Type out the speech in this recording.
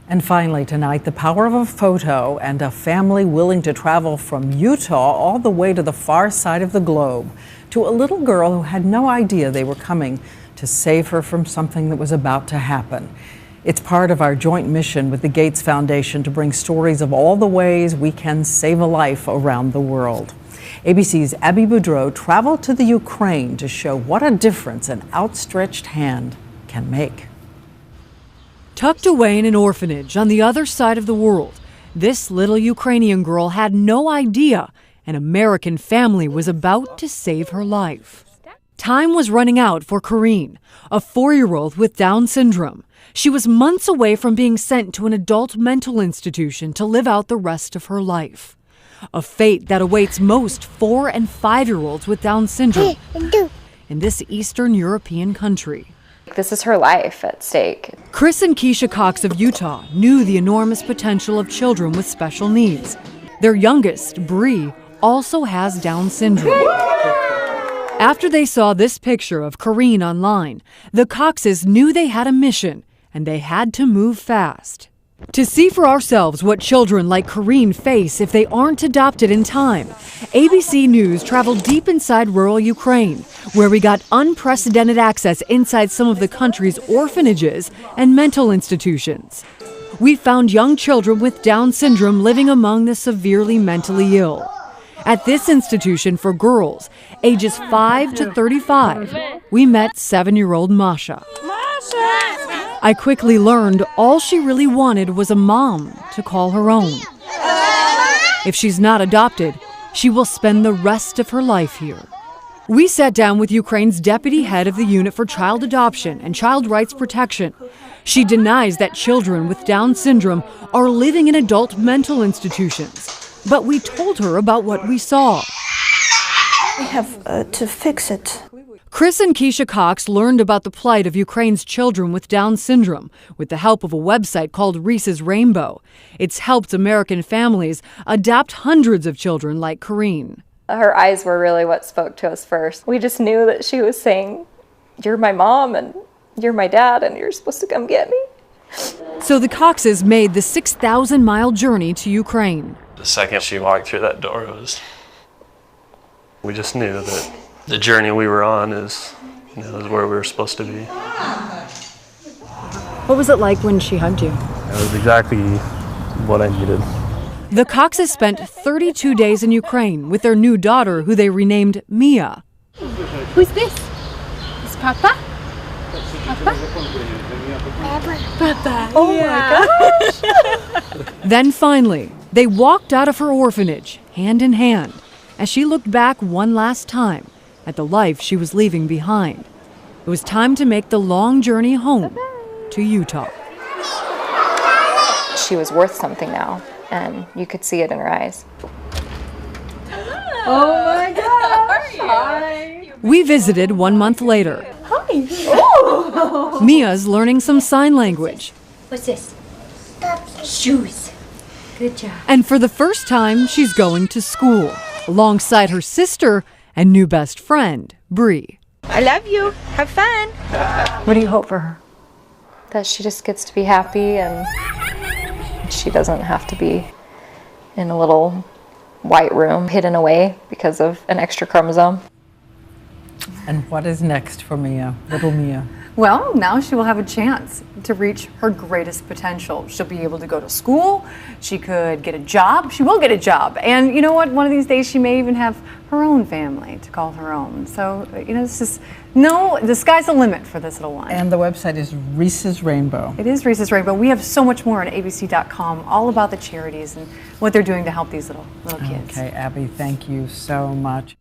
And finally tonight, the power of a photo and a family willing to travel from Utah all the way to the far side of the globe to a little girl who had no idea they were coming to save her from something that was about to happen. It's part of our joint mission with the Gates Foundation to bring stories of all the ways we can save a life around the world. ABC's Abby Boudreau traveled to the Ukraine to show what a difference an outstretched hand can make. Tucked away in an orphanage on the other side of the world, this little Ukrainian girl had no idea an American family was about to save her life. Time was running out for Corrine, a 4-year-old with Down syndrome. She was months away from being sent to an adult mental institution to live out the rest of her life. A fate that awaits most 4- and 5-year-olds with Down syndrome in this Eastern European country. This is her life at stake. Chris and Keisha Cox of Utah knew the enormous potential of children with special needs. Their youngest, Bree, also has Down syndrome. After they saw this picture of Corrine online, the Coxes knew they had a mission and they had to move fast. To see for ourselves what children like Corrine face if they aren't adopted in time, ABC News traveled deep inside rural Ukraine, where we got unprecedented access inside some of the country's orphanages and mental institutions. We found young children with Down syndrome living among the severely mentally ill. At this institution for girls, ages 5 to 35, we met 7-year-old Masha. I quickly learned all she really wanted was a mom to call her own. If she's not adopted, she will spend the rest of her life here. We sat down with Ukraine's deputy head of the Unit for Child Adoption and Child Rights Protection. She denies that children with Down syndrome are living in adult mental institutions. But we told her about what we saw. We have to fix it. Chris and Keisha Cox learned about the plight of Ukraine's children with Down syndrome with the help of a website called Reese's Rainbow. It's helped American families adopt hundreds of children like Corrine. Her eyes were really what spoke to us first. We just knew that she was saying, "You're my mom and you're my dad and you're supposed to come get me." So the Coxes made the 6,000-mile journey to Ukraine. The second she walked through that door, we just knew that the journey we were on is where we were supposed to be. What was it like when she hugged you? It was exactly what I needed. The Coxes spent 32 days in Ukraine with their new daughter, who they renamed Mia. Who's this? Is Papa? Papa? Papa. Oh my gosh! Then finally, they walked out of her orphanage, hand in hand, as she looked back one last time at the life she was leaving behind. It was time to make the long journey home to Utah. She was worth something now, and you could see it in her eyes. Oh my gosh! Hi! We visited 1 month later. Hi! Oh. Mia's learning some sign language. What's this? Shoes. Good job. And for the first time, she's going to school alongside her sister and new best friend, Bree. I love you. Have fun. What do you hope for her? That she just gets to be happy and she doesn't have to be in a little white room hidden away because of an extra chromosome. And what is next for Mia, little Mia? Well, now she will have a chance to reach her greatest potential. She'll be able to go to school. She could get a job. She will get a job. And you know what? One of these days she may even have her own family to call her own. So, the sky's the limit for this little one. And the website is Reese's Rainbow. It is Reese's Rainbow. We have so much more on abc.com, all about the charities and what they're doing to help these little kids. Okay, Abby, thank you so much.